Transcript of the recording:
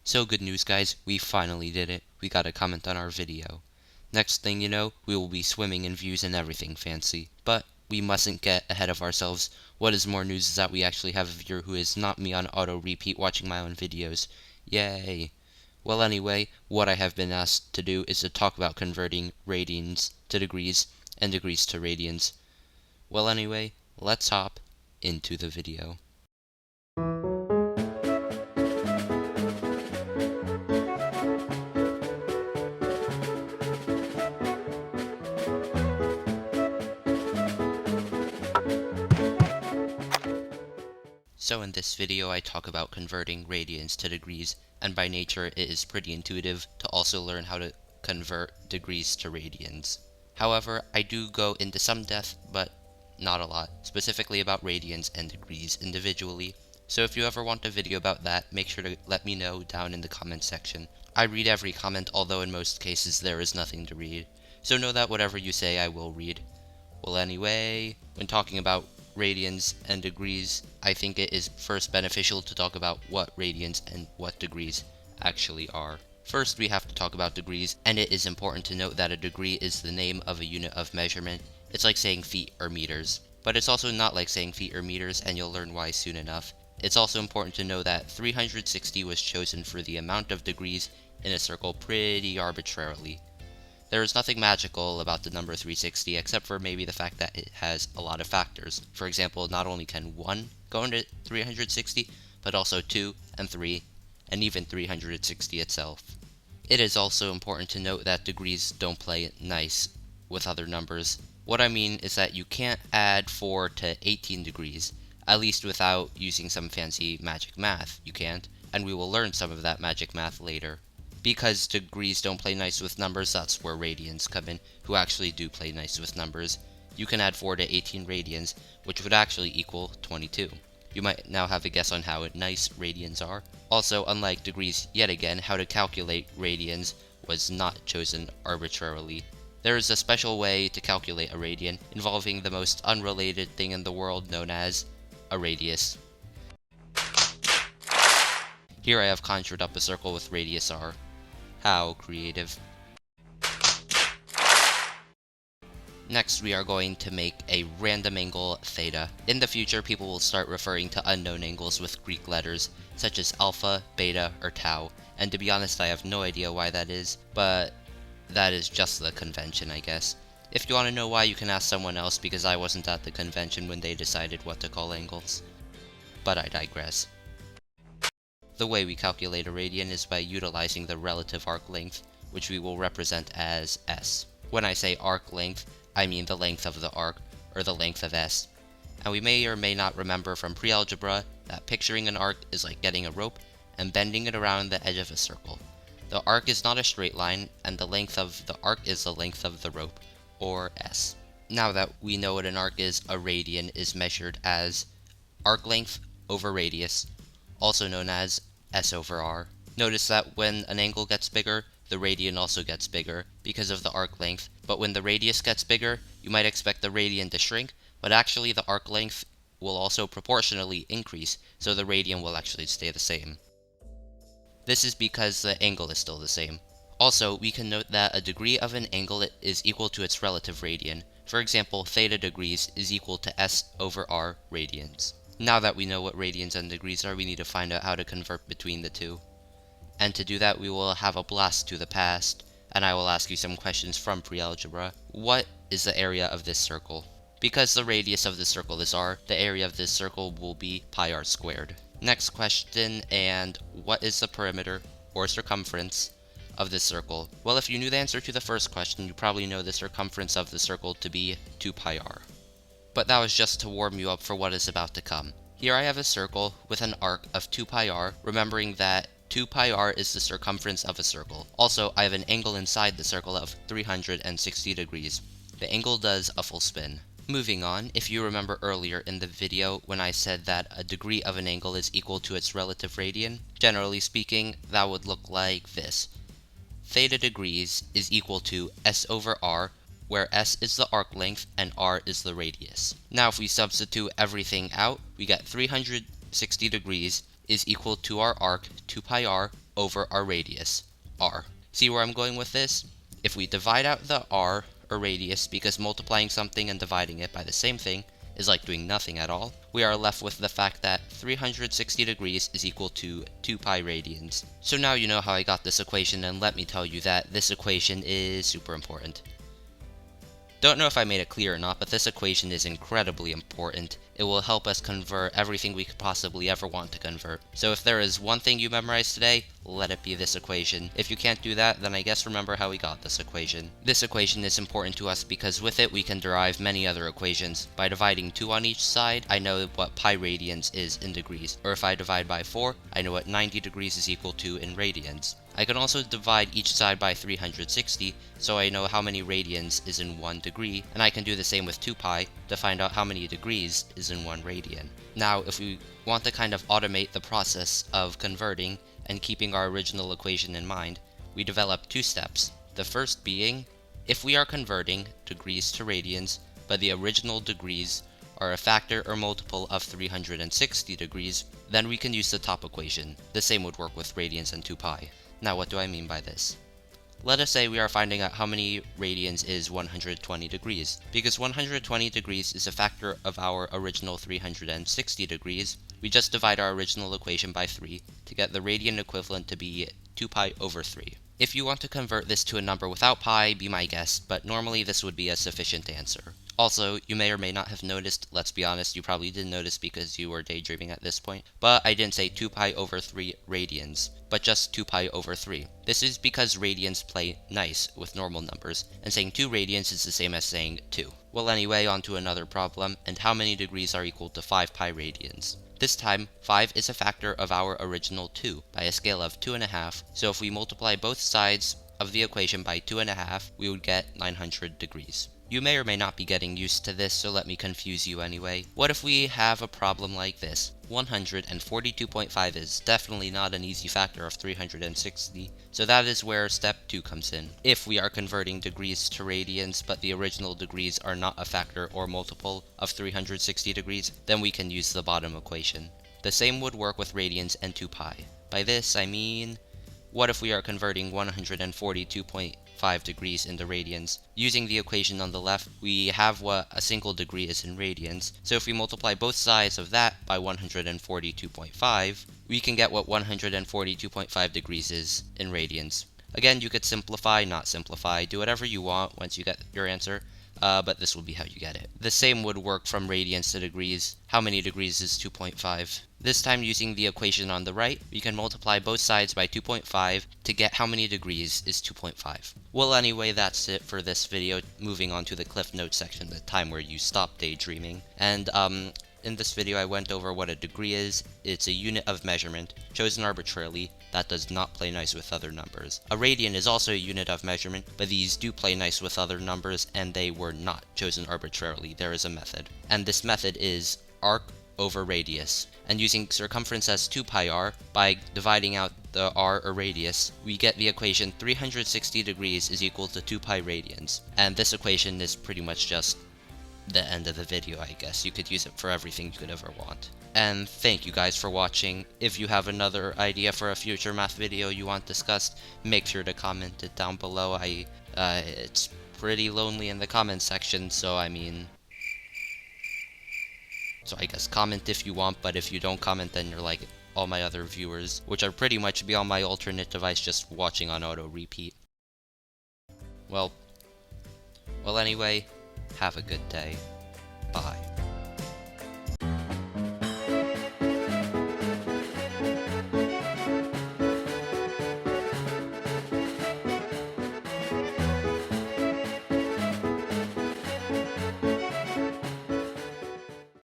So good news guys, we finally did it. We got a comment on our video. Next thing you know, we will be swimming in views and everything fancy. But we mustn't get ahead of ourselves. What is more news is that we actually have a viewer who is not me on auto repeat watching my own videos. Yay! Well anyway, what I have been asked to do is to talk about converting radians to degrees and degrees to radians. Well anyway, let's hop into the video. So in this video I talk about converting radians to degrees, and by nature it is pretty intuitive to also learn how to convert degrees to radians. However, I do go into some depth, but not a lot, specifically about radians and degrees individually. So if you ever want a video about that, make sure to let me know down in the comment section. I read every comment, although in most cases there is nothing to read. So know that whatever you say I will read. Well anyway, when talking about radians and degrees, I think it is first beneficial to talk about what radians and what degrees actually are. First, we have to talk about degrees, and it is important to note that a degree is the name of a unit of measurement. It's like saying feet or meters. But it's also not like saying feet or meters, and you'll learn why soon enough. It's also important to know that 360 was chosen for the amount of degrees in a circle pretty arbitrarily. There is nothing magical about the number 360 except for maybe the fact that it has a lot of factors. For example, not only can 1 go into 360, but also 2 and 3, and even 360 itself. It is also important to note that degrees don't play nice with other numbers. What I mean is that you can't add 4 to 18 degrees, at least without using some fancy magic math. You can't, and we will learn some of that magic math later. Because degrees don't play nice with numbers, that's where radians come in, who actually do play nice with numbers. You can add 4 to 18 radians, which would actually equal 22. You might now have a guess on how nice radians are. Also, unlike degrees, yet again, how to calculate radians was not chosen arbitrarily. There is a special way to calculate a radian, involving the most unrelated thing in the world known as a radius. Here I have conjured up a circle with radius r. How creative. Next, we are going to make a random angle theta. In the future, people will start referring to unknown angles with Greek letters, such as alpha, beta, or tau. And to be honest, I have no idea why that is, but that is just the convention, I guess. If you want to know why, you can ask someone else, because I wasn't at the convention when they decided what to call angles. But I digress. The way we calculate a radian is by utilizing the relative arc length, which we will represent as s. When I say arc length, I mean the length of the arc, or the length of s. And we may or may not remember from pre-algebra that picturing an arc is like getting a rope and bending it around the edge of a circle. The arc is not a straight line, and the length of the arc is the length of the rope, or s. Now that we know what an arc is, a radian is measured as arc length over radius, also known as s over r. Notice that when an angle gets bigger, the radian also gets bigger because of the arc length, but when the radius gets bigger, you might expect the radian to shrink, but actually the arc length will also proportionally increase, so the radian will actually stay the same. This is because the angle is still the same. Also, we can note that a degree of an angle is equal to its relative radian. For example, theta degrees is equal to s over r radians. Now that we know what radians and degrees are, we need to find out how to convert between the two. And to do that, we will have a blast to the past, and I will ask you some questions from pre-algebra. What is the area of this circle? Because the radius of the circle is r, the area of this circle will be pi r squared. Next question, and what is the perimeter, or circumference, of this circle? Well, if you knew the answer to the first question, you probably know the circumference of the circle to be 2 pi r. But that was just to warm you up for what is about to come. Here I have a circle with an arc of 2 pi r, remembering that 2 pi r is the circumference of a circle. Also, I have an angle inside the circle of 360 degrees. The angle does a full spin. Moving on, if you remember earlier in the video when I said that a degree of an angle is equal to its relative radian, generally speaking, that would look like this. Theta degrees is equal to s over r, where s is the arc length and r is the radius. Now if we substitute everything out, we get 360 degrees is equal to our arc, 2 pi r, over our radius, r. See where I'm going with this? If we divide out the r, or radius, because multiplying something and dividing it by the same thing is like doing nothing at all, we are left with the fact that 360 degrees is equal to 2 pi radians. So now you know how I got this equation, and let me tell you that this equation is super important. Don't know if I made it clear or not, but this equation is incredibly important. It will help us convert everything we could possibly ever want to convert. So if there is one thing you memorized today, let it be this equation. If you can't do that, then I guess remember how we got this equation. This equation is important to us because with it we can derive many other equations. By dividing 2 on each side, I know what pi radians is in degrees. Or if I divide by 4, I know what 90 degrees is equal to in radians. I can also divide each side by 360, so I know how many radians is in 1 degree, and I can do the same with 2 pi to find out how many degrees is in 1 radian. Now, if we want to kind of automate the process of converting and keeping our original equation in mind, we develop 2 steps. The first being, if we are converting degrees to radians, but the original degrees are a factor or multiple of 360 degrees, then we can use the top equation. The same would work with radians and 2 pi. Now, what do I mean by this? Let us say we are finding out how many radians is 120 degrees. Because 120 degrees is a factor of our original 360 degrees, we just divide our original equation by 3 to get the radian equivalent to be 2 pi over 3. If you want to convert this to a number without pi, be my guest, but normally this would be a sufficient answer. Also, you may or may not have noticed, let's be honest, you probably didn't notice because you were daydreaming at this point, but I didn't say 2 pi over 3 radians, but just 2 pi over 3. This is because radians play nice with normal numbers, and saying 2 radians is the same as saying 2. Well anyway, on to another problem, and how many degrees are equal to 5 pi radians? This time, 5 is a factor of our original 2 by a scale of 2.5, so if we multiply both sides of the equation by 2.5, we would get 900 degrees. You may or may not be getting used to this, so let me confuse you anyway. What if we have a problem like this? 142.5 is definitely not an easy factor of 360, so that is where step 2 comes in. If we are converting degrees to radians, but the original degrees are not a factor or multiple of 360 degrees, then we can use the bottom equation. The same would work with radians and 2 pi. By this, I mean, what if we are converting 142.5 degrees into radians? Using the equation on the left, we have what a single degree is in radians, so if we multiply both sides of that by 142.5, we can get what 142.5 degrees is in radians. Again, you could simplify, not simplify, do whatever you want once you get your answer, but this will be how you get it. The same would work from radians to degrees. How many degrees is 2.5? This time, using the equation on the right, we can multiply both sides by 2.5 to get how many degrees is 2.5. Well anyway, that's it for this video. Moving on to the Cliff Notes section, the time where you stop daydreaming. And in this video I went over what a degree is. It's a unit of measurement, chosen arbitrarily, that does not play nice with other numbers. A radian is also a unit of measurement, but these do play nice with other numbers, and they were not chosen arbitrarily. There is a method. And this method is arc over radius. And using circumference as 2 pi r, by dividing out the r or radius, we get the equation 360 degrees is equal to 2 pi radians. And this equation is pretty much just the end of the video, I guess. You could use it for everything you could ever want. And thank you guys for watching. If you have another idea for a future math video you want discussed, make sure to comment it down below. It's pretty lonely in the comment section, so I guess comment if you want, but if you don't comment, then you're like all my other viewers, which are pretty much be on my alternate device just watching on auto repeat. Well anyway, have a good day.